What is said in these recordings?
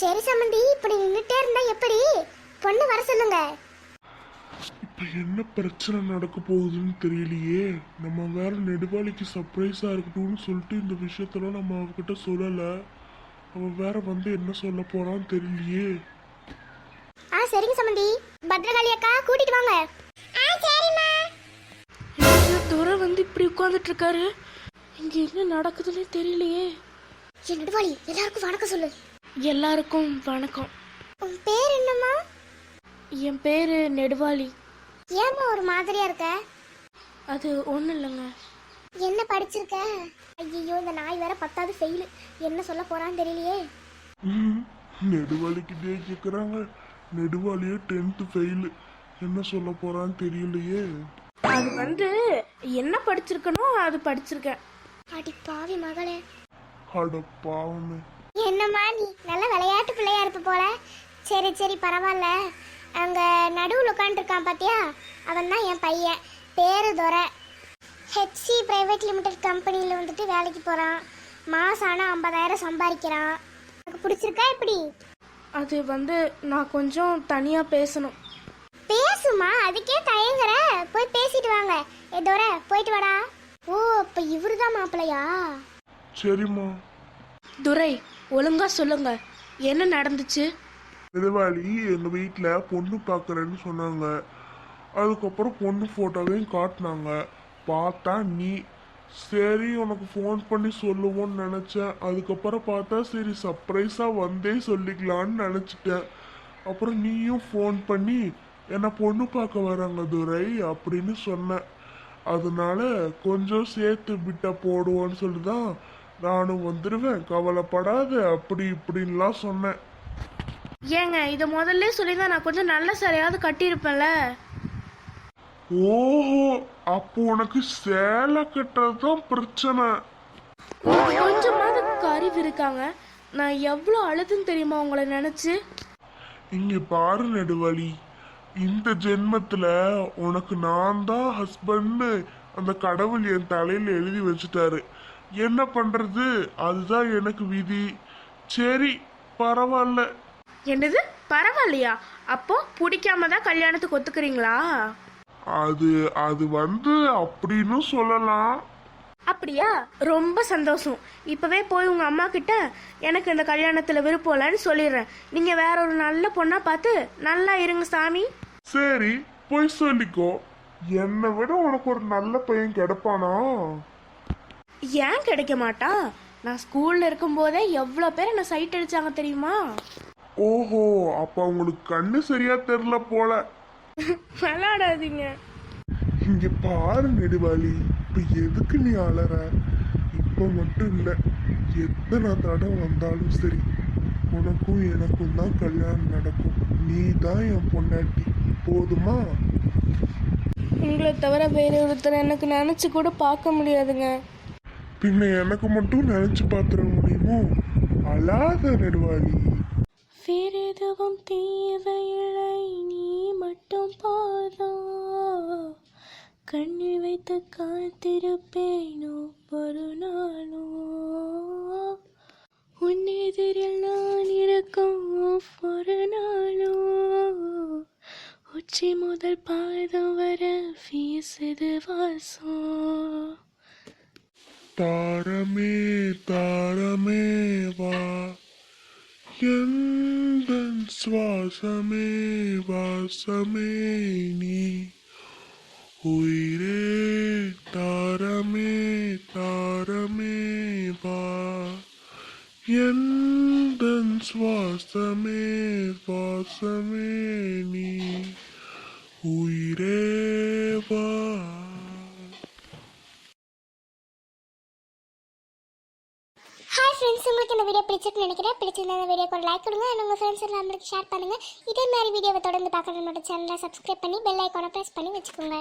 சரி சம்மந்தி, இப்படி நின்றுட்டே இருந்தா எப்படி? பொண்ணு வர சொல்லுங்க. இப்ப என்ன பிரச்சனை நடக்க போகுதுன்னு தெரியலையே. நம்ம வேற நெடுவாளிக்கு சர்ப்ரைஸா இருக்கட்டும்னு சொல்லிட்டு இந்த விஷயத்தெல்லாம் நம்ம அவகிட்ட சொல்லல. அவ வேற வந்து என்ன சொல்ல போறான்னு தெரியலையே. சரிங்க சம்மந்தி, பத்ரகாளி அக்கா கூட்டிட்டு வாங்க. சரிம்மா. துரை வந்து இப்படி உட்கார்ந்துட்டு இருக்காரு. இங்க என்ன நடக்குதுன்னு தெரியலையே. நெடுவாளி, எல்லாருக்கும் வணக்கம் சொல்லு. எல்லாருக்கும் வணக்கம். உன் பேர் என்னம்மா? என் பேரு நெடுவாளி. ஏம்மா ஒரு மாதிரியா இருக்க? அது ஒன்றும் இல்லைங்க. என்ன படிச்சிருக்க? ஐயோ, இந்த நாய் வேற 10வது ஃபெயில். என்ன சொல்ல போறான்னு தெரியலையே. நெடுவாளிக்கிட்டே கேக்குறாங்க. நெடுவாளியே 10th ஃபெயில். என்ன சொல்ல போறான்னு தெரியலையே. அது வந்து என்ன படிச்சிருக்கணும் அது படிச்சிருக்கேன். அடி பாவி மகளே. அட பாவமே. என்னம்மா நீ நல்ல விளையாட்டு பிள்ளையா இருப்ப போல. சரி சரி பரவாயில்ல. அங்க நடுவில் உட்காந்துருக்கான் பாத்தியா, அவன் தான் என் பையன். பேரு துரை. ஹெச்சி பிரைவேட் லிமிடெட் கம்பெனியில் வந்துட்டு வேலைக்கு போறான். மாசம் ஆனால் 50,000 சம்பாதிக்கிறான். எனக்கு பிடிச்சிருக்கா எப்படி? அது வந்து நான் கொஞ்சம் தனியா பேசணும். பேசுமா, அதுக்கே தயங்குற? போய் பேசிட்டு வாங்க. துரை போயிட்டு வாடா. ஓ, அப்ப இவருதான் மாப்பிள்ளையா? சரிம்மா. துரை, ஒழுங்கா சொல்லுங்க, என்ன நடந்துச்சு? நெடுவாளி எங்க வீட்டுல பொண்ணு பாக்குறேன்னு சொன்னாங்க. அதுக்கப்புறம் பொண்ணு போட்டோவையும் காட்டினாங்க. பார்த்தா நீ. சரி உனக்கு ஃபோன் பண்ணி சொல்லுவோன்னு நினச்சேன். அதுக்கப்புறம் பார்த்தா சரி சர்ப்ரைஸா வந்தே சொல்லிக்கலான்னு நினச்சிட்டேன். அப்புறம் நீயும் ஃபோன் பண்ணி என்னை பொண்ணு பார்க்க வராங்க துரை அப்படின்னு சொன்னேன். அதனால கொஞ்சம் சேர்த்து பிட்ட போடுவோன்னு சொல்லிதான் நானும் வந்துடுவேன், கவலைப்படாத அப்படி இப்படின்லாம் சொன்னேன். ஏங்க, இதை முதல்ல சொல்லிதான் நான் கொஞ்சம் நல்ல சரியாவது கட்டியிருப்பேன்ல. ஓஹோ, அப்போ உனக்கு சேலை கட்டுறதுதான் பிரச்சனை. கொஞ்சமாவது அறிவு இருக்காங்க. நான் எவ்வளோ அழுதுன்னு தெரியுமா உங்களை நினைச்சு? இங்க பாரு நெடுவாளி, இந்த ஜென்மத்துல உனக்கு நான் தான் ஹஸ்பண்ட்னு அந்த கடவுள் என் தலையில எழுதி வச்சுட்டாரு. என்ன பண்றது, அதுதான் எனக்கு விதி. சரி பரவாயில்ல. என்னது பரவாயில்லையா? அப்போ பிடிக்காம தான் கல்யாணத்துக்கு ஒத்துக்கிறீங்களா? அது அது வந்து அப்படின்னு சொல்லலாம். அப்படியா? ரொம்ப சந்தோஷம். இப்பவே போய் உங்க அம்மா கிட்ட எனக்கு இந்த கல்யாணத்துல விருப்பம் இல்லைன்னு சொல்லிடுறேன். நீங்க வேற ஒரு நல்ல பொண்ணா பார்த்து நல்லா இருங்க சாமி. சரி போய் சொல்லிக்கோ. என்னை விட உனக்கு ஒரு நல்ல பையன் கிடைப்பானா? ஏன் கிடைக்க மாட்டா? நான் ஸ்கூல்ல இருக்கும் போதே எவ்வளவு பேர் என்ன சைட் அடிச்சாங்க தெரியுமா? ஓஹோ, அப்ப உங்களுக்கு கண்ணு சரியா தெரியல போல. விளையாடாதீங்க. இங்க பாரு நெடுவாளி, இப்ப எதுக்கு நீ அலற? இப்ப மட்டும் இல்ல, எத்தனை தடவை வந்தாலும் சரி உனக்கும் எனக்கும் தான் கல்யாணம் நடக்கும். நீ தான் என் பொண்டாட்டி, போதுமா? உங்களை தவிர வேற ஒருத்தர் எனக்கு நினைச்சு கூட பார்க்க முடியாதுங்க. பின்ன எனக்கு மட்டும் நினைச்சு பாத்துற முடியுமோ? அழாத நெடுவாளி. வேற எதுவும் தேவையில்லை, நீ மட்டும் பாதா. கண்ணில் வைத்து காத்திருப்பேனோ ஒரு நாளோ. உன் எதிரில் நான் இருக்கும் ஒவ்வொரு நாளோ. உச்சி முதல் பாதம் வர வீசுது வாசம். தாரமே தாரமே வா, எந்தன் சுவாசமே வாசமே நீ. உயிரே தாரமே தாரமே வா, எந்தன் சுவாசமே வாசமே நீ. உயிரே வா. ஹாய் ஃப்ரெண்ட்ஸ், உங்களுக்கு இந்த வீடியோ பிடிச்சிருக்குன்னு நினைக்கிறேன். பிடிச்சிருந்தா இந்த வீடியோக்கு ஒரு லைக் கொடுங்க. உங்கள் ஃப்ரெண்ட்ஸ் எல்லாம் நம்மளுக்கு ஷேர் பண்ணுங்கள். இதே மாதிரி வீடியோவை தொடர்ந்து பார்க்க நம்மளோட சேனலை சப்ஸ்கிரைப் பண்ணி பெல் ஐக்கானை ப்ரெஸ் பண்ணி வச்சுக்கோங்க.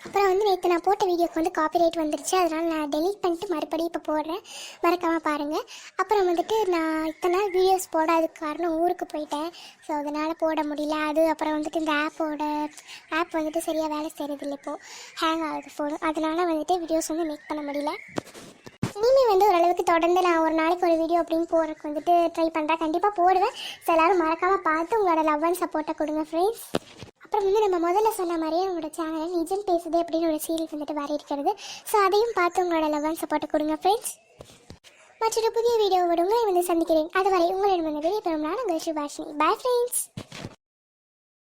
அப்புறம் வந்து நேற்று நான் போட்ட வீடியோக்கு வந்து காப்பிரைட் வந்துருச்சு. அதனால் நான் டெலீட் பண்ணிட்டு மறுபடியும் இப்போ போடுறேன், மறக்காமல் பாருங்கள். அப்புறம் வந்துட்டு நான் இத்தனை நாள் வீடியோஸ் போடாததுக்கு காரணம் ஊருக்கு போயிட்டேன். ஸோ அதனால் போட முடியல. அது அப்புறம் வந்துட்டு இந்த ஆப் வந்துட்டு சரியாக வேலை செய்கிறதில்ல, இப்போது ஹேங் ஆகுது ஃபோனு. அதனால் வந்துட்டு வீடியோஸ் வந்து மேக் பண்ண முடியல. இனிமேல் வந்து ஓரளவுக்கு தொடர்ந்து நான் ஒரு நாளைக்கு ஒரு வீடியோ அப்படின்னு போகிறதுக்கு வந்துட்டு ட்ரை பண்ணுறேன். கண்டிப்பாக போடுவேன். ஸோ எல்லோரும் மறக்காமல் பார்த்து உங்களோட லவ் அண்ட் சப்போர்ட்டை கொடுங்க ஃப்ரெண்ட்ஸ். அப்புறம் வந்து நம்ம முதல்ல சொன்ன மாதிரியே உங்களோட சேனலில் நிஜம் பேசுது அப்படின்னு ஒரு சீரியல் வந்துட்டு வர இருக்கிறது. ஸோ அதையும் பார்த்து உங்களோட லவ் அண்ட் சப்போர்ட்டை கொடுங்க ஃப்ரெண்ட்ஸ். மற்றொரு புதிய வீடியோவோடு உங்களை வந்து சந்திக்கிறேன். அதுவரை உங்களிடம் வந்து வெளியே பெறும் நான் உங்கள் ஸ்ரீபாஷினி. Bye friends.